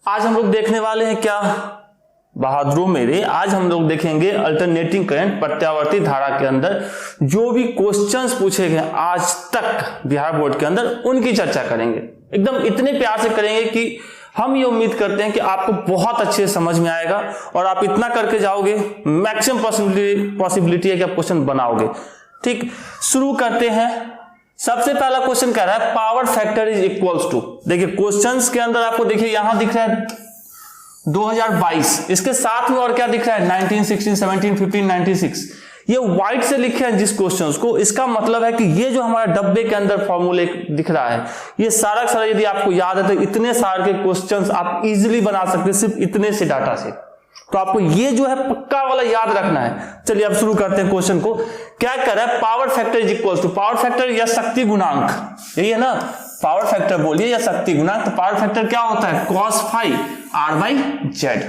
आज हम लोग देखने वाले हैं क्या बहादुरों मेरे, आज हम लोग देखेंगे अल्टरनेटिंग करंट प्रत्यावर्ती धारा के अंदर जो भी क्वेश्चंस पूछे गए आज तक बिहार बोर्ड के अंदर उनकी चर्चा करेंगे। एकदम इतने प्यार से करेंगे कि हम ये उम्मीद करते हैं कि आपको बहुत अच्छे समझ में आएगा और आप इतना करके जाओगे, मैक्सिमम पॉसिबिलिटी है कि आप क्वेश्चन बनाओगे। ठीक, शुरू करते हैं। सबसे पहला क्वेश्चन कह रहा है power factor is equals to. देखिए क्वेश्चंस के अंदर आपको देखिए यहां दिख रहा है 2022, इसके साथ में और क्या दिख रहा है 1916 17 15 96। ये व्हाइट से लिखे हैं जिस क्वेश्चंस को, इसका मतलब है कि ये जो हमारा डब्बे के अंदर फॉर्मूले दिख रहा है ये सारा सारा यदि आपको याद है तो इतने सारे के क्वेश्चंस आप इजीली बना सकते हैं सिर्फ इतने से डाटा से। तो आपको ये जो है पक्का वाला याद रखना है। चलिए अब शुरू करते हैं क्वेश्चन को। क्या कर रहा है power factor is equal to, power factor या शक्ति गुणांक, यही है ना, पावर फैक्टर बोलिए या शक्ति गुणांक। तो पावर फैक्टर क्या होता है cos phi r by Z.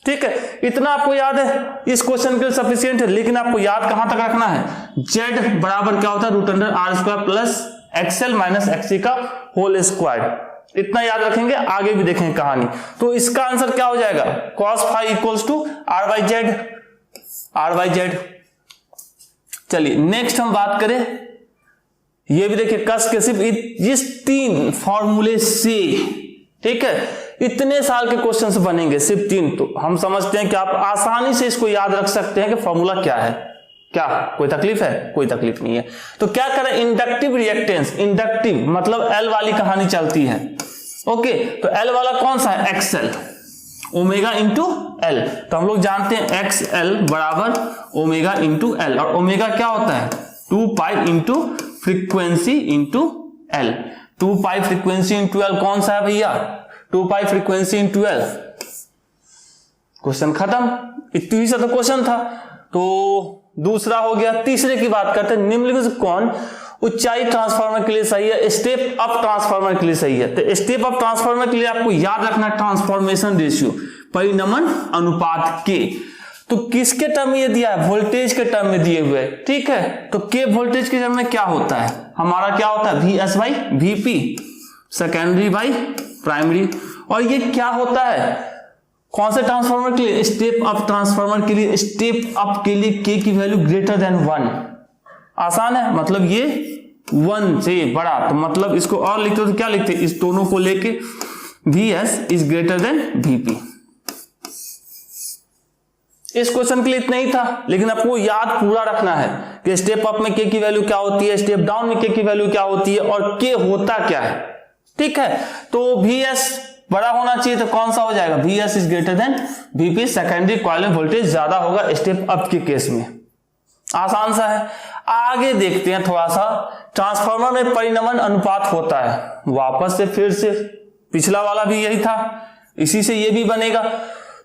ठीक है, इतना आपको याद है, इस क्वेश्चन के लिए सफिशिएंट है। लेकिन आपको याद कहां तक रखना है, z बराबर क्या होता है root under r square plus XL minus XC का होल स्क्वायर। इतना याद रखेंगे, आगे भी देखेंगे कहानी। तो इसका आंसर क्या हो जाएगा cos phi equals to r by Z. चलिए नेक्स्ट हम बात करें, ये भी देखिए कस के सिर्फ इस 3 फॉर्मूले से, ठीक है, इतने साल के क्वेश्चंस बनेंगे सिर्फ 3। तो हम समझते हैं कि आप आसानी से इसको याद रख सकते हैं कि फॉर्मूला क्या है। क्या कोई तकलीफ है? कोई तकलीफ नहीं है। तो क्या करें, इंडक्टिव रिएक्टेंस, इंडक्टिव मतलब एल वाली कहानी चलती है। ओके, तो एल वाला कौन सा है, एक्सएल, ओमेगा इंटू एल। तो हम लोग जानते हैं एक्सएल बराबर ओमेगा इंटू एल, और ओमेगा क्या होता है 2 pi into frequency into L. 2 पाई फ्रीक्वेंसी इंटू एल कौन सा है भैया, 2 पाई फ्रीक्वेंसी इंटू एल। क्वेश्चन खत्म, इतनी सा तो क्वेश्चन था। तो दूसरा हो गया। तीसरे की बात करते हैं, निम्नलिखित से कौन ऊंचाई ट्रांसफार्मर के लिए सही है, स्टेप अप ट्रांसफार्मर के लिए सही है। तो स्टेप अप ट्रांसफार्मर के लिए आपको याद रखना ट्रांसफॉर्मेशन रेशियो, परिनमन अनुपात के। तो किसके टर्म में ये दिया है, वोल्टेज के टर्म में दिए हुए, ठीक है। तो के वोल्टेज के टर्म में क्या होता है, हमारा क्या होता है V S by VP, secondary by primary. और ये क्या होता है कौन से ट्रांसफार्मर के लिए, स्टेप अप ट्रांसफार्मर के लिए। स्टेप अप के लिए के की वैल्यू ग्रेटर देन 1, आसान है, मतलब ये 1 से बड़ा। तो मतलब इसको और लिखते तो क्या लिखते, इस दोनों को लेके Vs is greater then Vp। इस क्वेश्चन के लिए इतना ही था, लेकिन आपको याद पूरा रखना है कि स्टेप अप में के की वैल्यू क्या होती है, स्टेप डाउन में के की वैल्यू क्या होती है और के होता क्या है। ठीक है, तो Vs बड़ा होना चाहिए, तो कौन सा हो जाएगा Vs is greater then Vp। Secondary coil में वोल्टेज ज्यादा होगा स्टेप अप के केस में, आसान सा है। आगे देखते हैं थोड़ा सा, ट्रांसफार्मर में परिनमन अनुपात होता है। वापस से फिर से पिछला वाला भी यही था, इसी से ये भी बनेगा।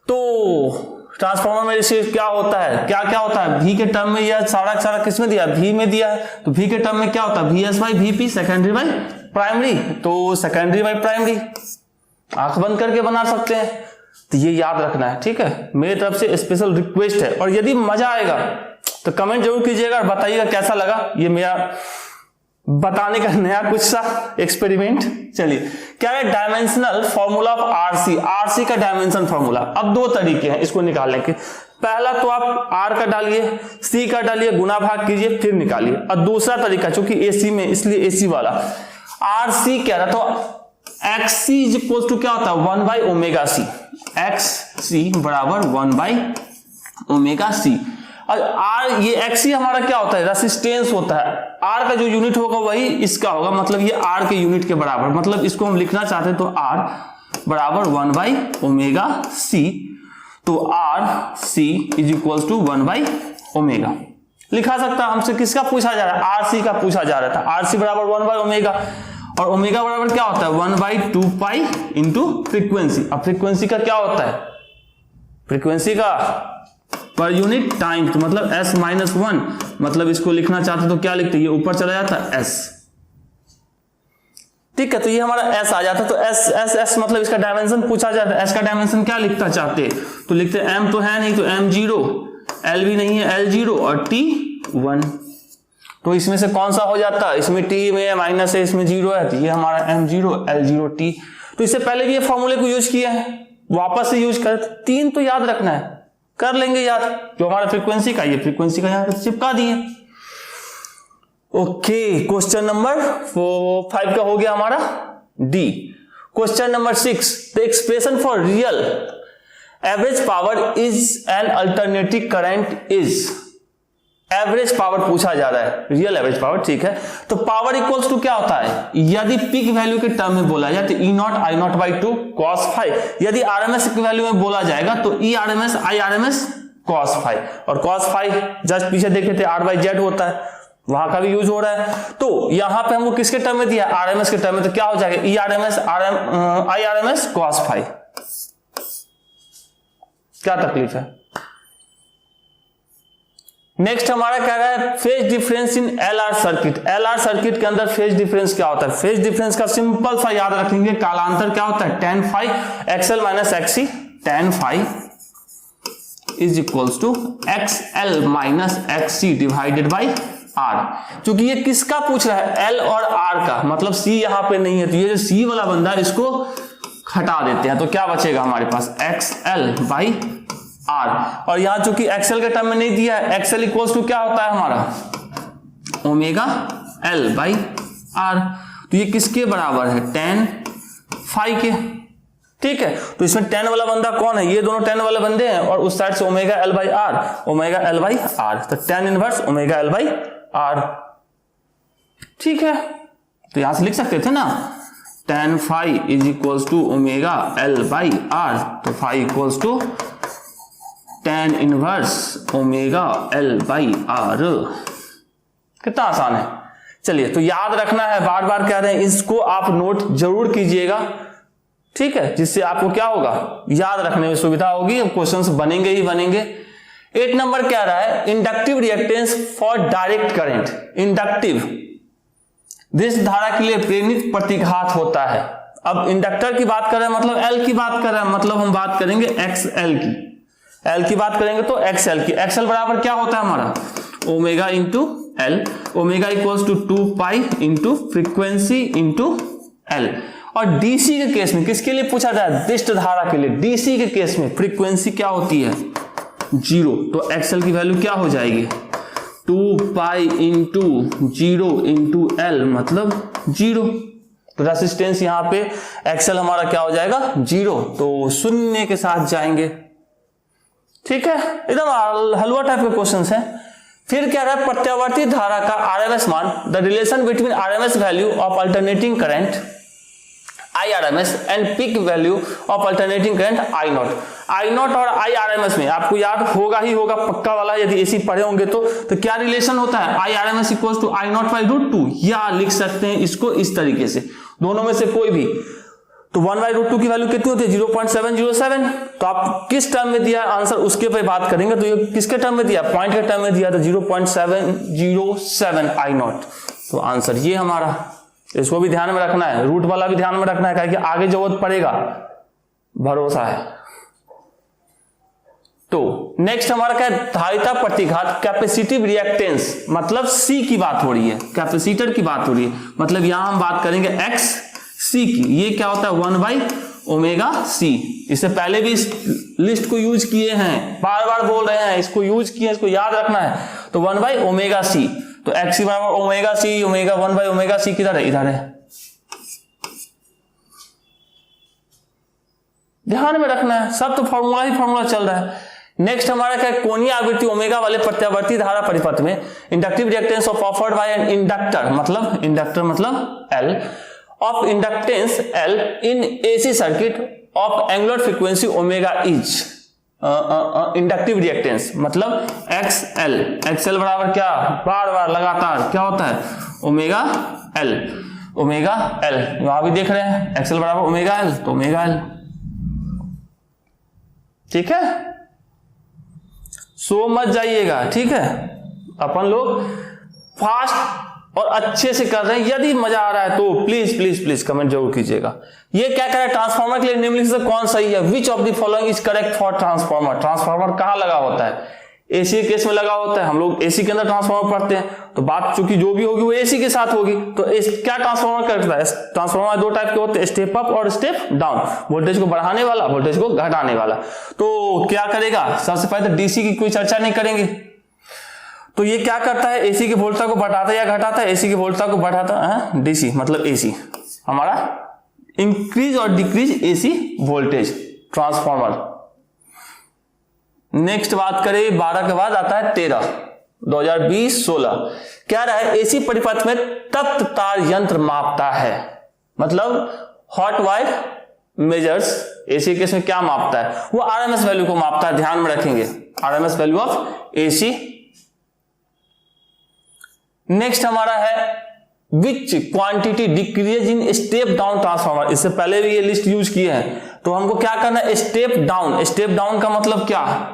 तो ट्रांसफार्मर में जैसे क्या होता है, क्या क्या होता है, V के टर्म में यह सारा सारा किस में दिया, V में दिया है। तो V के टर्म में क्या होता है Vs by Vp, secondary by primary. तो सेकेंडरी बाई प्राइमरी आंख बंद करके बना सकते हैं। तो ये याद रखना है, ठीक है, मेरी तरफ से स्पेशल रिक्वेस्ट है। और यदि मजा आएगा तो कमेंट जरूर कीजिएगा और बताइएगा कैसा लगा ये मेरा बताने का नया कुछ सा एक्सपेरिमेंट। चलिए क्या है, dimensional formula of RC, RC का डायमेंशन फॉर्मूला। अब 2 तरीके हैं इसको निकालने के। पहला तो आप आर का डालिए, सी का डालिए, गुना भाग कीजिए, फिर निकालिए। और दूसरा तरीका चूंकि एसी में इसलिए एसी वाला, आरसी क्या रहा तो एक्सी इज इक्वल टू क्या होता है 1 बाई ओमेगा सी, एक्सी बराबर 1 बाई ओमेगा सी। और आर, ये एक्सी हमारा क्या होता है रेसिस्टेंस होता है। आर का जो यूनिट होगा वही इसका होगा, मतलब ये आर के यूनिट के बराबर। मतलब इसको हम लिखना चाहते हैं तो आर बराबर 1 बाई ओमेगा सी। तो R C is equal to 1 by omega लिखा सकता है। हमसे किसका पूछा जा रहा है, आर सी का पूछा जा रहा था। आर सी बराबर 1 बाई ओमेगा, और ओमेगा बराबर क्या होता है 1 बाई 2 पाई इंटू फ्रीक्वेंसी। अब फ्रीक्वेंसी का क्या होता है, फ्रीक्वेंसी का पर यूनिट टाइम, तो मतलब s माइनस 1, मतलब इसको लिखना चाहते तो क्या लिखते, ये ऊपर चला जाता है s, ठीक है। तो ये हमारा s आ जाता है। तो s मतलब इसका डायमेंशन पूछा जाता है। s का डायमेंशन क्या लिखना चाहते, तो लिखते m तो है नहीं तो m0, l भी नहीं है l0 और t1। तो इसमें से कौन सा हो जाता है, इसमें t में माइनस है, इसमें 0 है, तो ये हमारा m0 l0 t। तो इससे पहले भी ये फॉर्मूले को यूज किया है, वापस से यूज करें। 3 तो याद रखना है, कर लेंगे याद, जो हमारा फ्रीक्वेंसी का, ये फ्रीक्वेंसी का यहां चिपका दिए। ओके, क्वेश्चन नंबर 5 का हो गया हमारा D. Question number 6, the expression for real average power is an alternative current is. Average power पूछा जा रहा है, रियल एवरेज पावर, ठीक है। तो पावर इक्वल्स टू क्या होता है, यदि पीक वैल्यू के टर्म में बोला जाए तो E not I not by 2 cos phi। यदि आरएमएस की वैल्यू में बोला जाएगा तो E RMS I RMS cos phi। और cos phi जस्ट पीछे देखे थे r/z होता है, वहां का भी यूज हो रहा है। तो यहां पे हमको किसके टर्म में दिया, आरएमएस के टर्म में, तो क्या हो जाएगा ई RMS I RMS cos phi। क्या तकलीफ है। नेक्स्ट हमारा क्या है, phase difference in LR circuit. LR circuit के अंदर फेज डिफरेंस क्या होता है, फेज डिफरेंस का सिंपल सा याद रखेंगे, कालांतर क्या होता है, tan phi XL minus XC। tan phi is equals to XL minus XC divided by R। क्योंकि ये किसका पूछ रहा है, L और R का, मतलब C यहां पे नहीं है, तो ये जो C वाला बंदा है इसको हटा देते हैं, तो क्या बचेगा हमारे पास XL बाई R। और यहां चूंकि एक्सएल के टर्म में नहीं दिया है, एक्सएल इक्वल्स टू क्या होता है हमारा ओमेगा L बाई R। तो ये किसके बराबर है, tan phi के, ठीक है। तो इसमें tan वाला बंदा कौन है, ये दोनों tan वाले बंदे हैं, और उस साइड से omega L by R, omega L by R, तो tan inverse omega L by R, ठीक है। तो यहां से लिख सकते थे ना, tan phi is equals to omega L by R, तो phi equals to tan inverse omega L by R। कितना आसान है। चलिए, तो याद रखना है, बार बार कह रहे हैं, इसको आप नोट जरूर कीजिएगा, ठीक है, जिससे आपको क्या होगा, याद रखने में सुविधा होगी, क्वेश्चंस बनेंगे ही बनेंगे। 8 नंबर कह रहा है, inductive reactance for direct current. Inductive जिस धारा के लिए प्रेरित प्रतिघात होता है। अब इंडक्टर की बात कर रहे हैं, मतलब L की बात कर रहे हैं, मतलब हम बात करेंगे XL की, L की बात करेंगे तो XL की। XL बराबर क्या होता है हमारा, omega into L, omega equals to 2 pi into frequency into L। और डीसी के केस में किसके लिए पूछा जाए, दिष्ट धारा के लिए। डीसी के केस में फ्रीक्वेंसी क्या होती है, 0, तो XL की वैल्यू क्या हो जाएगी, 2 पाई इंटू 0 इंटू L, मतलब 0। तो रेसिस्टेंस यहां पे XL हमारा क्या हो जाएगा, 0, तो शून्य के साथ जाएंगे, ठीक है। एकदम हलवा टाइप के क्वेश्चंस हैं। फिर क्या रहा है, प्रत्यावर्ती धारा का आरएमएस मान, the relation between RMS value of alternating current IRMS and peak value of alternating current I not और IRMS में आपको याद होगा ही होगा, पक्का वाला, यदि ऐसी पढ़े होंगे तो क्या रिलेशन होता है, IRMS equals to I not by √2, या लिख सकते हैं इसको इस तरीके से, दोनों में से कोई भी। तो 1/√2 की वैल्यू कितनी होती है, 0.707। तो आप किस टर्म में दिया आंसर, उसके पे बात करेंगे। तो ये किसके टर्म में दिया, पॉइंट के टर्म में दिया, तो 0.707 I नॉट। तो आंसर ये हमारा, इसको भी ध्यान में रखना है, रूट वाला भी ध्यान में रखना है, क्योंकि आगे जरूरत पड़ेगा, भरोसा है। तो नेक्स्ट हमारा क्या है, धारिता प्रतिघात, कैपेसिटिव रिएक्टेंस, मतलब C की बात हो रही है, कैपेसिटर की बात हो रही है, मतलब यहां हम बात करेंगे XC की। ये क्या होता है, 1/ωc। इससे पहले भी इस लिस्ट को यूज किए हैं, बार बार बोल रहे हैं, इसको यूज किए, इसको याद रखना है। तो 1/ωc, तो XC बराबर ωc, ओमेगा 1/ωc किधर है, इधर है, ध्यान में रखना है, सब तो फॉर्मूला ही फॉर्मूला चल रहा है। नेक्स्ट हमारा क्या, कोणीय आवृत्ति ओमेगा वाले प्रत्यावर्ती धारा परिपथ में inductive reactance of offered by an inductor, मतलब L, of inductance L in AC circuit of angular frequency omega is inductive reactance, मतलब XL बराबर क्या, बार बार लगातार क्या होता है, ओमेगा L, वहां भी देख रहे हैं, XL बराबर ओमेगा L, तो ओमेगा L, ठीक है। सो मत जाइएगा, ठीक है। अपन लोग फास्ट और अच्छे से कर रहे हैं, यदि मजा आ रहा है तो प्लीज प्लीज प्लीज कमेंट जरूर कीजिएगा। ये क्या कह रहा है, ट्रांसफार्मर के लिए निम्नलिखित से कौन सही है, which of the following is correct for transformer. Transformer कहां लगा होता है, एसी के केस में लगा होता है, हम लोग एसी के अंदर ट्रांसफार्मर पढ़ते हैं, तो बात चूंकि जो भी होगी वो एसी के साथ होगी। तो क्या ट्रांसफार्मर करता है? ट्रांसफार्मर दो टाइप के होते हैं, स्टेप अप और स्टेप डाउन, वोल्टेज को बढ़ाने वाला, वोल्टेज को घटाने वाला। तो क्या करेगा? सबसे पहले तो डीसी की कोई चर्चा नहीं करेंगे, तो ये क्या करता है? एसी की वोल्टता को बढ़ाता है या घटाता है? एसी की वोल्टता को बढ़ाता है। डीसी मतलब एसी हमारा इंक्रीज और decrease AC voltage transformer. Next बात करें 12 के बाद आता है 13 2020-16। क्या रहा है? एसी परिपथ में तप्त तार यंत्र मापता है, मतलब hot wire measures. AC case में क्या मापता है? वो आरएमएस वैल्यू को मापता है, ध्यान में रखेंगे, RMS value of AC. Next हमारा है विच quantity decrease in step down transformer. इससे पहले भी ये लिस्ट यूज किए हैं, तो हमको क्या करना है? Step down. स्टेप डाउन का मतलब क्या?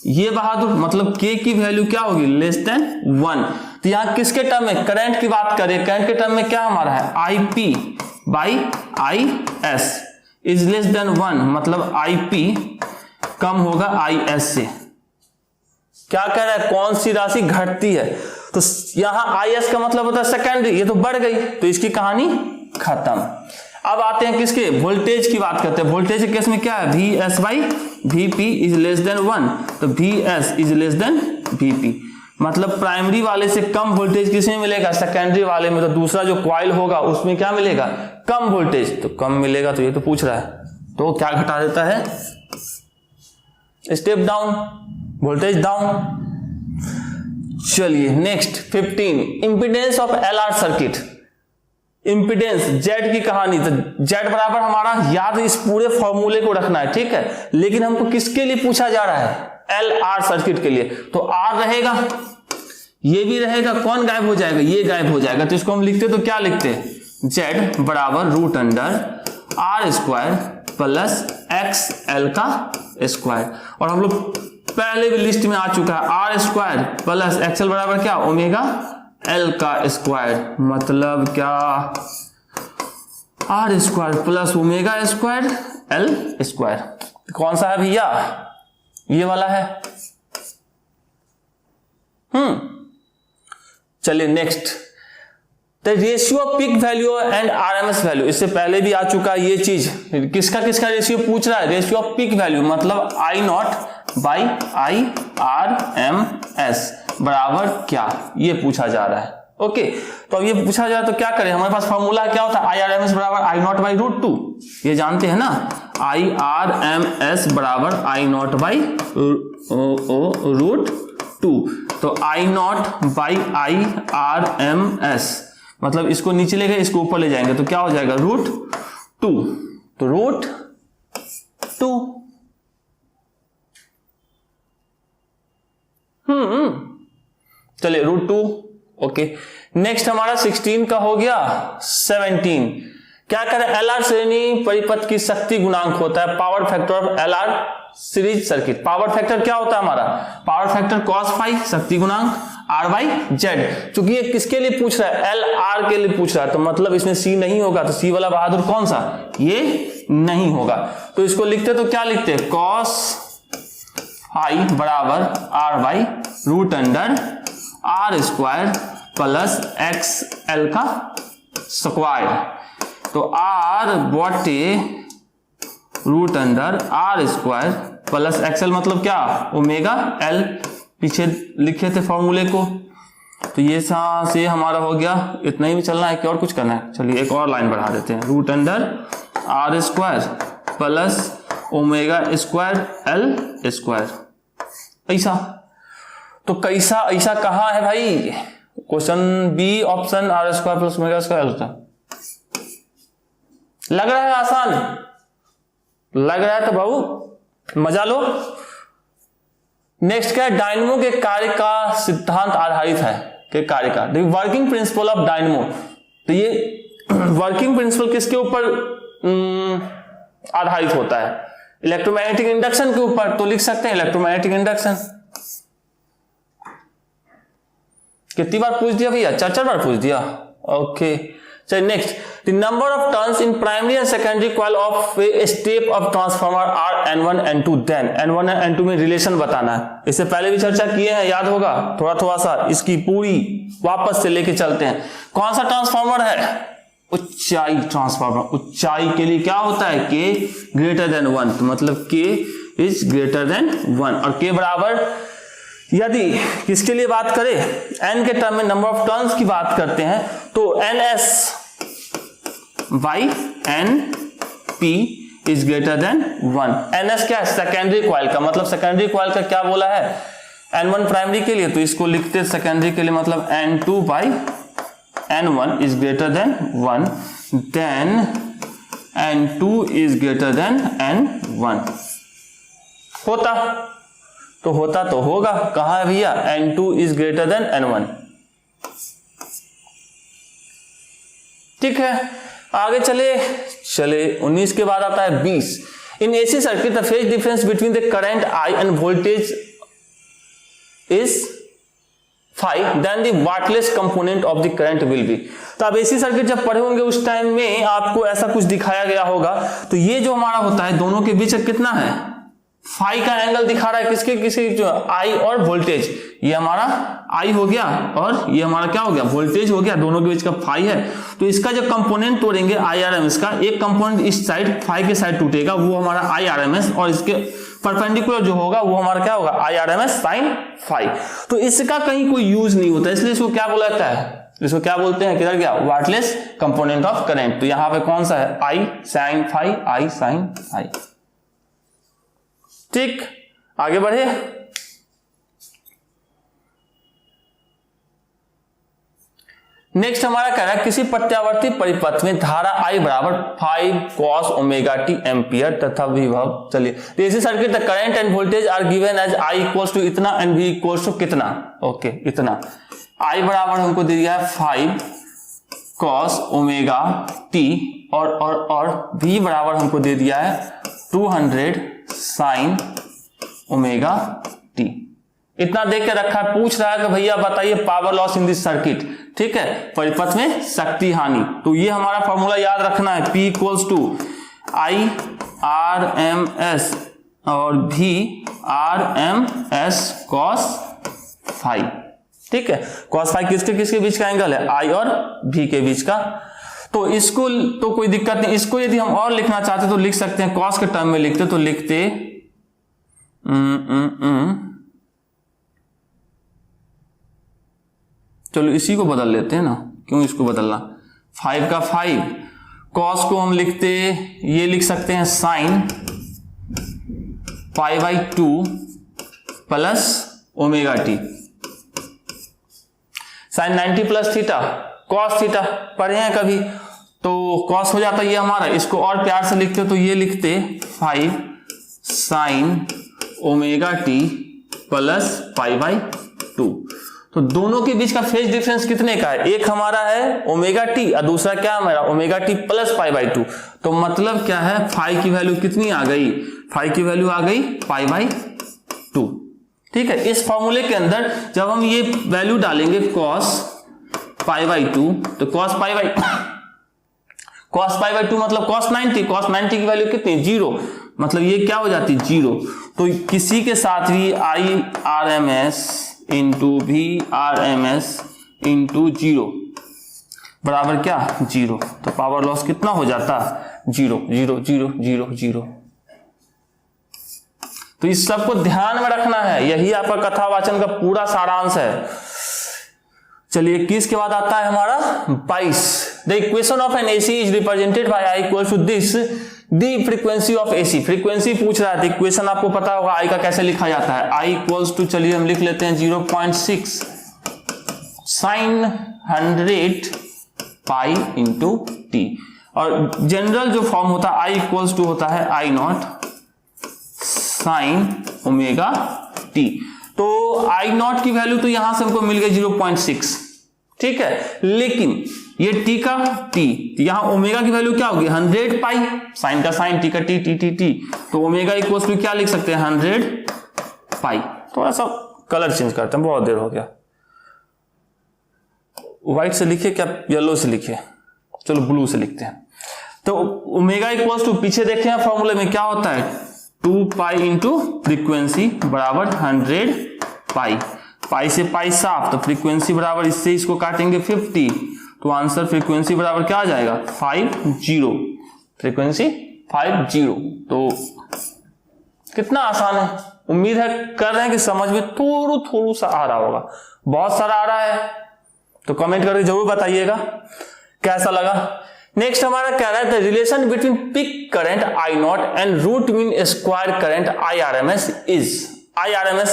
ये बहादुर मतलब के की वैल्यू क्या होगी? Less than 1। तो यहां किसके टर्म में? करंट की बात करें, करंट के टर्म में क्या हमारा है? IP by I S is less than 1, मतलब आईपी कम होगा आई एस से। क्या कह रहा है? कौन सी राशि घटती है? तो यहां आई एस का मतलब होता है सेकेंडरी, ये तो बढ़ गई, तो इसकी कहानी खत्म। अब आते हैं किसके? वोल्टेज की बात करते हैं। वोल्टेज के केस में क्या है? V S by V P is less than 1, तो V S is less than V P, मतलब प्राइमरी वाले से कम वोल्टेज किसमें मिलेगा? सेकेंडरी वाले में। तो दूसरा जो कॉइल होगा उसमें क्या मिलेगा? कम वोल्टेज, तो कम मिलेगा। तो ये तो पूछ रहा है, तो क्या घटा देता है? Step down, voltage down. चलिए next 15 impedance of LR circuit. Impedance Z की कहानी, तो जेड बराबर हमारा याद इस पूरे फॉर्मूले को रखना है, ठीक है, लेकिन हमको किसके लिए पूछा जा रहा है? एलआर सर्किट के लिए। तो आर रहेगा, ये भी रहेगा, कौन गायब हो जाएगा? ये गायब हो जाएगा। तो इसको हम लिखते तो क्या लिखते? जेड बराबर root under R square plus X L का स्क्वायर। और हम लोग पहले भी लिस्ट में आ चुका है, आर स्क्वायर प्लस एक्सएल बराबर क्या? ओमेगा एल का स्क्वायर, मतलब क्या? R square plus omega square L square. कौन सा है भैया? ये वाला है। चलिए next, the ratio of peak value and RMS value. इससे पहले भी आ चुका है ये चीज। किसका किसका रेशियो पूछ रहा है? रेशियो ऑफ पीक वैल्यू मतलब I not by I R M S बराबर क्या, ये पूछा जा रहा है। ओके, तो अब ये पूछा जाए तो क्या करें? हमारे पास फॉर्मूला क्या होता है? आई आर एम एस बराबर आई नॉट बाई रूट 2, ये जानते हैं ना। आई आर एम एस बराबर आई नॉट बाई रूट 2। तो I not by I R M S, मतलब इसको नीचे ले गए, इसको ऊपर ले जाएंगे तो क्या हो जाएगा? रूट 2। तो रूट 2। चलिए रूट 2। ओके, नेक्स्ट हमारा 16 का हो गया 17। क्या करें? एलआर श्रेणी परिपथ की शक्ति गुणांक होता है power factor of LR series circuit. Power factor क्या होता है हमारा? पावर फैक्टर cos फाई, शक्ति गुणांक आर बाई जेड। चूंकि ये किसके लिए पूछ रहा है? एल आर के लिए पूछ रहा है, तो मतलब इसमें सी नहीं होगा, तो सी वाला बहादुर कौन सा? ये नहीं होगा। तो इसको लिखते तो क्या लिखते? cos फाई बराबर R by root under R square plus X L का स्क्वायर। तो आर बटे root under R square plus XL मतलब क्या? Omega L. पीछे लिखे थे फॉर्मूले को, तो ये से हमारा हो गया। इतना ही भी चलना है कि और कुछ करना है? चलिए एक और लाइन बढ़ा देते हैं, root under R square plus omega square L square. ऐसा तो कैसा ऐसा कहां है भाई? Question B option R square plus omega square होता। लग रहा है आसान? लग रहा है तो बाबू मजा लो। नेक्स्ट क्या है? डायनेमो के कार्य का सिद्धांत आधारित है। के कार्य का वर्किंग प्रिंसिपल ऑफ डायनेमो। तो ये वर्किंग प्रिंसिपल किसके ऊपर आधारित होता है? इलेक्ट्रोमैग्नेटिक इंडक्शन के ऊपर। तो लिख सकते हैं इलेक्ट्रोमैग्नेटिक इंडक्शन। कितनी बार पूछ दिया भैया? 4 बार पूछ दिया। ओके चलिए next, the number of turns in primary and secondary coil of a step of transformer are N1 N2 then N1 और N2 में रिलेशन बताना है। इससे पहले भी चर्चा किए हैं, याद होगा, थोड़ा सा इसकी पूरी वापस से लेके चलते हैं। कौन सा ट्रांसफार्मर है? ऊंचाई ट्रांसफार्मर। ऊंचाई के लिए क्या होता है? K ग्रेटर देन 1, तो मतलब K इज ग्रेटर देन 1 और K बराबर, यदि किसके लिए बात करें, N के टर्म में नंबर ऑफ टर्न्स की बात करते हैं तो NS by NP is greater than 1। NS क्या है? सेकेंडरी कॉइल का, मतलब सेकेंडरी कॉइल का क्या बोला है? N1 प्राइमरी के लिए, तो इसको लिखते सेकेंडरी के लिए, मतलब N2 by N1 is greater than 1, then N2 is greater than N1। होता तो होगा, कहां है भैया? N2 is greater than N1। ठीक है, आगे चले 19 के बाद आता है 20। In AC circuit the phase difference between the current I and voltage is 5, then the wattless component of the current will be. तो आप एसी सर्किट जब पढ़े होंगे उस टाइम में आपको ऐसा कुछ दिखाया गया होगा। तो ये जो हमारा होता है दोनों के बीच कितना है? फाई का एंगल दिखा रहा है, किसके जो आई और वोल्टेज, ये हमारा आई हो गया और ये हमारा क्या हो गया? वोल्टेज हो गया, दोनों के बीच का फाई है। तो इसका जो कंपोनेंट तोड़ेंगे IRMS का, एक कंपोनेंट इस साइड फाई के साइड टूटेगा, वो हमारा IRMS, और इसके परपेंडिकुलर जो होगा वो हमारा क्या होगा? IRMS sine phi. तो इसका कहीं कोई यूज नहीं होता, इसलिए इसको क्या बोला जाता है? इसको क्या बोलते हैं? किधर गया? Wattless component of current. तो यहां पे कौन सा है? I sine phi, I sine phi. ठीक, आगे बढ़े। नेक्स्ट हमारा कह रहा है किसी प्रत्यावर्ती परिपथ में धारा I बराबर 5 cos ओमेगा t एम्पियर तथा विभव, चलिए AC circuit the current and voltage are given as I equals to इतना एंड V इक्वल्स टू कितना? ओके, इतना। I बराबर हमको दे दिया है 5 cos ओमेगा t और V बराबर हमको दे दिया है 200 साइन ओमेगा टी। इतना देख के रखा है, पूछ रहा है कि भैया बताइए power loss in this circuit. ठीक है, परिपथ में शक्ति हानि। तो ये हमारा फॉर्मूला याद रखना है, P equals to I RMS और V RMS cos फाई। ठीक है, cos फाई किसके बीच का एंगल है? I और V के बीच का। तो इसको तो कोई दिक्कत नहीं, इसको यदि हम और लिखना चाहते तो लिख सकते हैं, cos के टर्म में लिखते तो लिखते चलो इसी को बदल लेते हैं ना, क्यों इसको बदलना? 5 का 5, cos को हम लिखते, ये लिख सकते हैं sine pi by 2 plus omega T, sine 90 plus theta cos theta, पढ़े हैं कभी? तो cos हो जाता है ये हमारा, इसको और प्यार से लिखते तो ये लिखते 5 sine omega T plus pi by 2। तो दोनों के बीच का फेज डिफरेंस कितने का है? एक हमारा है ओमेगा टी और दूसरा क्या हमारा? Omega T plus pi by 2। तो मतलब क्या है? फाई की वैल्यू कितनी आ गई? फाई की वैल्यू आ गई पाई बाई 2। ठीक है, इस फॉर्मूले के अंदर जब हम ये वैल्यू डालेंगे cos पाई बाई 2, तो cos पाई बाई 2 मतलब cos 90 की वैल्यू कितनी? 0, मतलब ये क्या हो जाती? 0। तो किसी के साथ भी IRMS इंटू VRMS इंटू 0 बराबर क्या? 0। तो पावर लॉस कितना हो जाता? 0 0 0 0 0। तो इस सबको ध्यान में रखना है, यही आपका कथावाचन का पूरा सारांश है। चलिए 21 के बाद आता है हमारा 22। The equation of an AC is represented by I equal to this the frequency of AC। Frequency पूछ रहा है, इक्वेशन आपको पता होगा I का कैसे लिखा जाता है। I इक्वल्स टू, चलिए हम लिख लेते हैं 0.6 साइन 100 पाई इंटू टी, और जनरल जो फॉर्म होता है I इक्वल्स टू होता है I not sine omega T. तो I नॉट की वैल्यू तो यहां से हमको मिल गई 0.6। ठीक है, लेकिन ये टी का टी, यहां ओमेगा की वैल्यू क्या होगी? 100 पाई, साइन का साइन, टी का टी, टी टी टी। तो ओमेगा इक्वल्स टू क्या लिख सकते हैं? 100 पाई। थोड़ा सा कलर चेंज करते हैं, बहुत देर हो गया। व्हाइट से लिखे क्या येलो से लिखे? चलो ब्लू से लिखते हैं। तो ओमेगा इक्वल्स टू, पीछे देखे हैं फॉर्मूले में क्या होता है, 2 पाई इंटू फ्रीक्वेंसी बराबर 100 पाई, पाई से पाई साफ, तो फ्रीक्वेंसी बराबर इससे इसको काटेंगे 50, तो आंसर फ्रीक्वेंसी बराबर क्या आ जाएगा 50, फ्रीक्वेंसी 50। तो कितना आसान है, उम्मीद है कर रहे हैं कि समझ में थोड़ा सा आ रहा होगा, बहुत सारा आ रहा है तो कमेंट करके जरूर बताइएगा कैसा लगा। नेक्स्ट हमारा कह रहा है the relation between peak current I not and root mean square current IRMS is. IRMS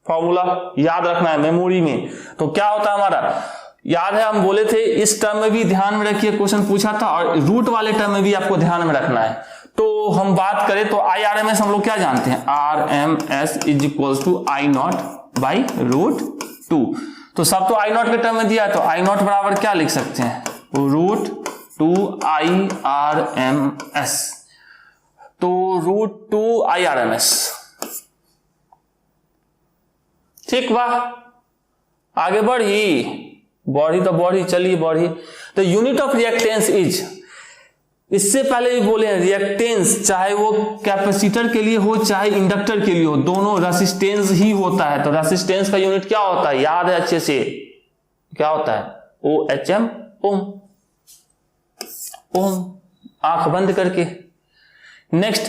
formula याद रखना है मेमोरी में। तो क्या होता है हमारा, याद है हम बोले थे इस टर्म में भी ध्यान में रखिए, क्वेश्चन पूछा था, और रूट वाले टर्म में भी आपको ध्यान में रखना है। तो हम बात करें तो IRMS हम लोग क्या जानते हैं, RMS is equal to I not by root 2। तो सब तो I नॉट के टर्म में दिया है, तो I नॉट बराबर क्या लिख सकते हैं, रूट 2 IRMS। तो रूट 2 IRMS, ठीक वाह, आगे बढ़ी, चलिए बढ़ी। तो यूनिट ऑफ रिएक्टेंस इज, इससे पहले भी बोले हैं रिएक्टेंस चाहे वो कैपेसिटर के लिए हो चाहे इंडक्टर के लिए हो, दोनों रेसिस्टेंस ही होता है। तो रेसिस्टेंस का यूनिट क्या होता है, याद है अच्छे से, क्या होता है, OHM, ओम, आंख बंद करके। Next,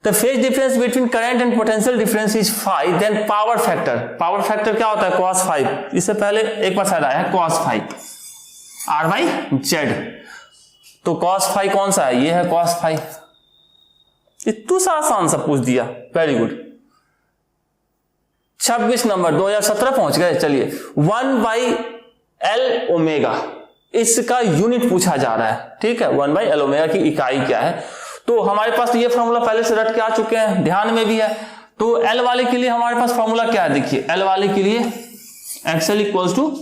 the phase difference between current and potential difference is 5, then power factor, power factor क्या होता है cos 5, इससे पहले एक बार शायद आया है cos 5 R/Z। तो cos 5 कौन सा है, ये है cos 5। इतना सा आसान सा पूछ दिया, वेरी गुड। 26 नंबर 2017 पहुंच गए। चलिए 1/L ओमेगा, इसका यूनिट पूछा जा रहा है, ठीक है, 1/L ओमेगा की इकाई क्या है। तो हमारे पास ये फॉर्मूला पहले से रट के आ चुके हैं, ध्यान में भी है। तो L वाले के लिए हमारे पास फॉर्मूला क्या है, देखिए L वाले के लिए XL equals to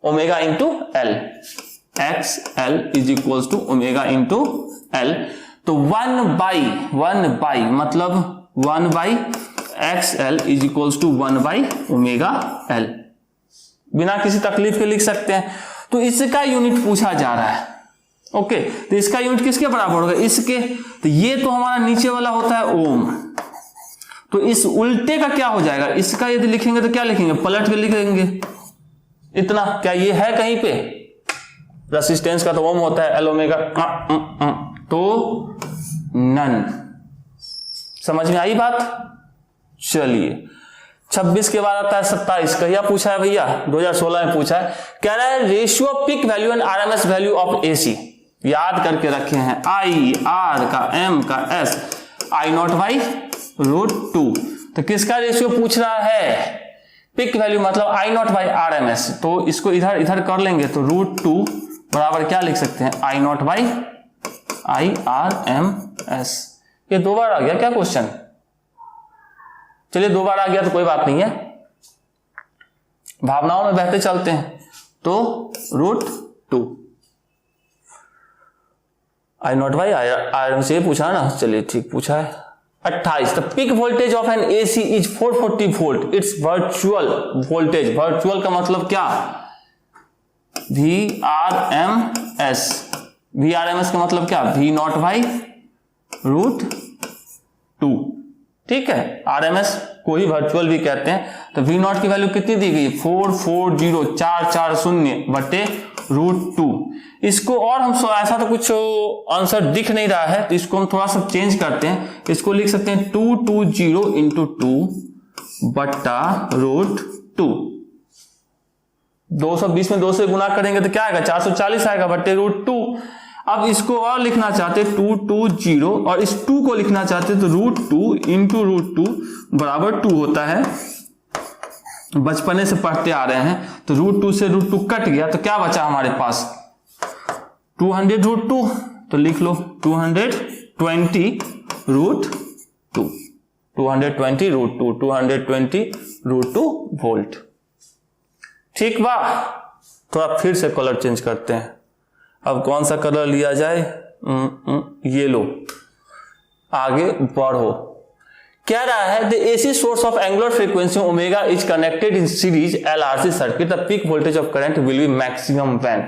omega into L, XL is equals to omega into L। तो 1/, मतलब 1/XL इज इक्वल्स टू 1/ओमेगा L, बिना किसी तकलीफ के लिख सकते हैं। तो इसका यूनिट पूछा जा रहा है, ओके। तो इसका यूनिट किसके बराबर होगा, इसके। तो ये तो हमारा नीचे वाला होता है ओम, तो इस उल्टे का क्या हो जाएगा, इसका यदि लिखेंगे तो क्या लिखेंगे, पलट के लिखेंगे इतना। क्या ये है कहीं पे, रेसिस्टेंस का तो ओम होता है, L ओमेगा, तो नन। समझ में आई बात। चलिए 26 के बाद आता है 27, कहिया पूछा है भैया, 2016 में पूछा है। कह रहा है ratio peak value and RMS value of AC, याद करके रखे हैं, I, R का, M का, S, I not by root 2। तो किसका रेशियो पूछ रहा है, पिक वैल्यू मतलब I नॉट बाई RMS। तो इसको इधर कर लेंगे, तो रूट 2 बराबर क्या लिख सकते हैं, I नॉट बाई IRMS। ये 2 बार आ गया क्या क्वेश्चन, चलिए 2 बार आ गया तो कोई बात नहीं है, भावनाओं में बहते चलते हैं। तो root 2 I not by IRMS से पूछा ना, चलिए ठीक पूछा है। 28, the peak voltage of an AC is 440 volt, it's virtual voltage, virtual का मतलब क्या, VRMS, VRMS का मतलब क्या, V नॉट बाई रूट 2, ठीक है। RMS को ही वर्चुअल भी कहते हैं। तो V नॉट की वैल्यू कितनी दी गई, 440 बटे रूट 2। इसको और हम ऐसा तो कुछ आंसर दिख नहीं रहा है, तो इसको हम थोड़ा सा चेंज करते हैं, इसको लिख सकते हैं 220 इंटू 2 बट्टा रूट 2। 220 में 2 से गुना करेंगे तो क्या आएगा, 440 आएगा बट्टे रूट 2। अब इसको और लिखना चाहते 220 और इस 2 को लिखना चाहते तो रूट 2 इंटू रूट 2 बराबर 2 होता है। बचपने से पढ़ते आ रहे हैं, तो रूट 2 से रूट 2 कट गया, तो क्या बचा हमारे पास 200 रूट 2, तो लिख लो 220 रूट 2, 220 रूट 2, 220 रूट 2 वोल्ट। ठीक बा। थोड़ा फिर से कलर चेंज करते हैं। अब कौन सा कलर लिया जाए, ये लो, आगे बढ़ो। कह रहा है the AC source of angular frequency omega is connected in series LRC circuit, the peak voltage of current will B maximum when.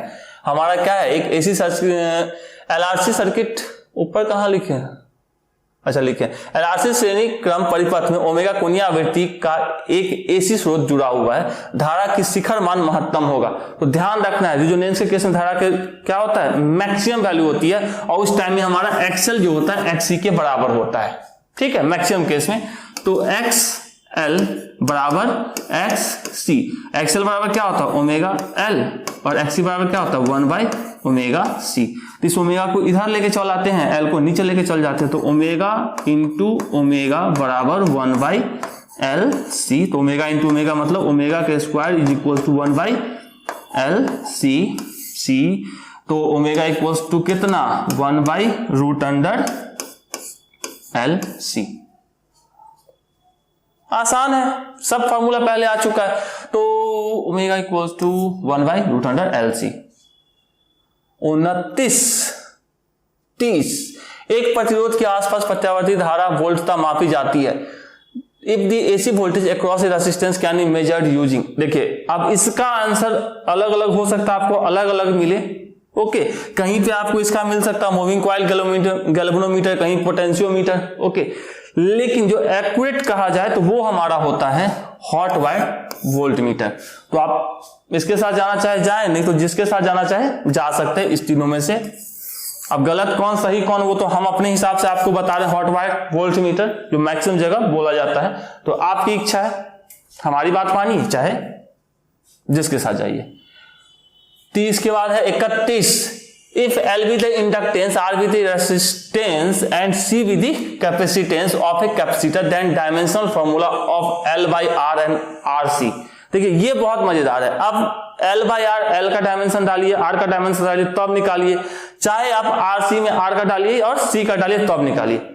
हमारा क्या है, एक एसी एलआरसी सर्किट ऊपर कहाँ लिखे हैं, अच्छा लिखे एलआरसी श्रेणी क्रम परिपथ में ओमेगा कोणीय आवृत्ति का एक एसी स्रोत जुड़ा हुआ है, धारा की शिखर मान महत्तम होगा। तो ध्यान रखना है रेजोनेंस के केस में धारा के क्या होता है, मैक्सिमम वैल्यू होती है और उस टाइम में हमारा एक्सएल जो होता है एक्ससी के बराबर होता है, ठीक है, मैक्सिमम केस में। तो एक्सएल बराबर एक्ससी, एक्सएल बराबर क्या होता है ओमेगा एल और एक्ससी बराबर क्या होता है 1 बाई ओमेगा सी। तो इस ओमेगा को इधर लेके चल आते हैं, एल को नीचे लेके चल जाते हैं, तो ओमेगा इंटू ओमेगा बराबर 1 बाई एल सी। तो ओमेगा इंटू ओमेगा मतलब ओमेगा के square is equal to 1 by L C C. तो ओमेगा इक्वल्स टू कितना 1 by root under L C. आसान है, सब फॉर्मूला पहले आ चुका है। तो omega equals to 1 by root under L C. 29 30 एक प्रतिरोध के आसपास प्रत्यावर्ती धारा वोल्टता मापी जाती है। If the AC voltage across A resistance can be measured using, देखिए अब इसका आंसर अलग अलग हो सकता है, आपको अलग अलग मिले, ओके कहीं पे आपको इसका मिल सकता है मूविंग कॉइल गैल्वेनोमीटर, कहीं पोटेंशियोमीटर, ओके लेकिन जो एक्यूरेट कहा जाए तो वो हमारा होता है हॉट वायर वोल्टमीटर। तो आप इसके साथ जाना चाहे जाए, नहीं तो जिसके साथ जाना चाहे जा सकते हैं इस तीनों में से। अब गलत कौन सही कौन वो तो हम अपने हिसाब से आपको बता रहे हैं, हॉट वायर वोल्टमीटर जो मैक्सिमम जगह बोला जाता है। तो आपकी इच्छा है, हमारी बात मानिए चाहे जिसके साथ जाइए। 30 के बाद है 31, if L be the inductance, R be the resistance and C be the capacitance of a capacitor, then dimensional formula of L by R and RC। देखिए ये बहुत मजेदार है। अब L by R, L का डायमेंशन डालिए, R का dimension डालिए तब निकालिए, चाहे आप RC में R का डालिए और C का डालिए तब निकालिए,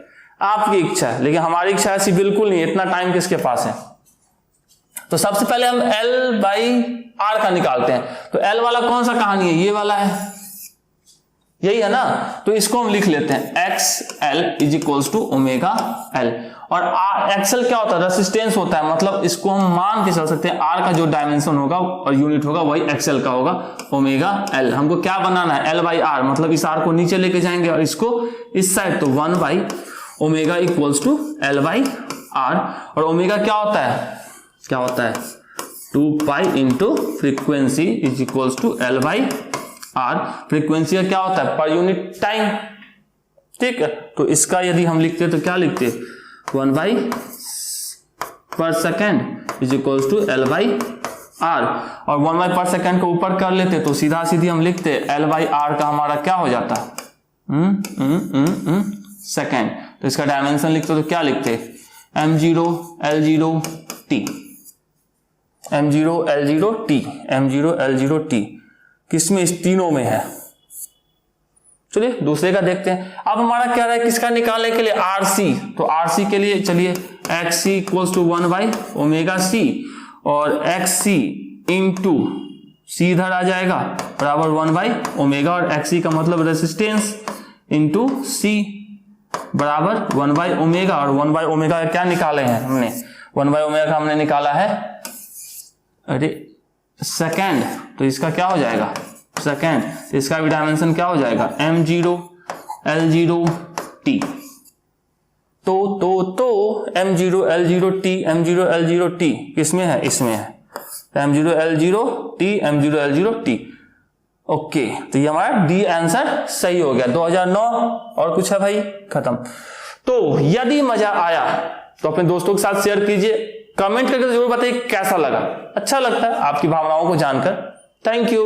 आपकी इच्छा है। लेकिन हमारी इच्छा ऐसी बिल्कुल नहीं, इतना टाइम किसके पास है। तो सबसे पहले हम L by R का निकालते हैं। तो L वाला कौन सा कहानी है, ये वाला है, यही है ना। तो इसको हम लिख लेते हैं XL is equals to omega L। और XL क्या होता है, रेसिस्टेंस होता है, मतलब इसको हम मान के चल सकते हैं R का जो डायमेंशन होगा और यूनिट होगा वही XL का होगा ओमेगा L। हमको क्या बनाना है L बाई R, मतलब इस R को नीचे लेके जाएंगे और इसको इस साइड, तो 1 by omega equals to L by R। और ओमेगा क्या होता है, क्या होता है 2 pi into frequency is equals to L by R। Frequency का क्या होता है पर यूनिट टाइम, ठीक है। तो इसका यदि हम लिखते तो क्या लिखते 1 बाई पर second is equals to L by R। और 1 बाई पर सेकेंड को ऊपर कर लेते तो सीधा सीधी हम लिखते L बाई R का हमारा क्या हो जाता सेकेंड। तो इसका डायमेंशन लिखते तो क्या लिखते M0 L0 T, M0 L0 T, M0 L0 T किसमें, इस तीनों में है। चलिए दूसरे का देखते हैं। अब हमारा क्या रहा है किसका निकालने के लिए RC। तो RC के लिए चलिए XC equals to 1 by omega C और XC इंटू C इधर आ जाएगा बराबर 1 बाई ओमेगा, और XC का मतलब रेसिस्टेंस इंटू C बराबर 1 बाई ओमेगा। और 1 बाई ओमेगा क्या निकाले हैं हमने, 1 बाई ओमेगा हमने निकाला है अरे सेकेंड, तो इसका क्या हो जाएगा सेकेंड, तो इसका भी डायमेंशन क्या हो जाएगा M0 L0 T। तो M0 L0 T, M0 L0 T किसमें है, इसमें है, M0 L0 T, M0 L0 T। Okay तो ये हमारा डी आंसर सही हो गया। 2009 और कुछ है भाई, खत्म। तो यदि मजा आया तो अपने दोस्तों के साथ शेयर कीजिए, कमेंट करके जरूर बताइए कैसा लगा। अच्छा लगता है आपकी भावनाओं को जानकर। Thank you.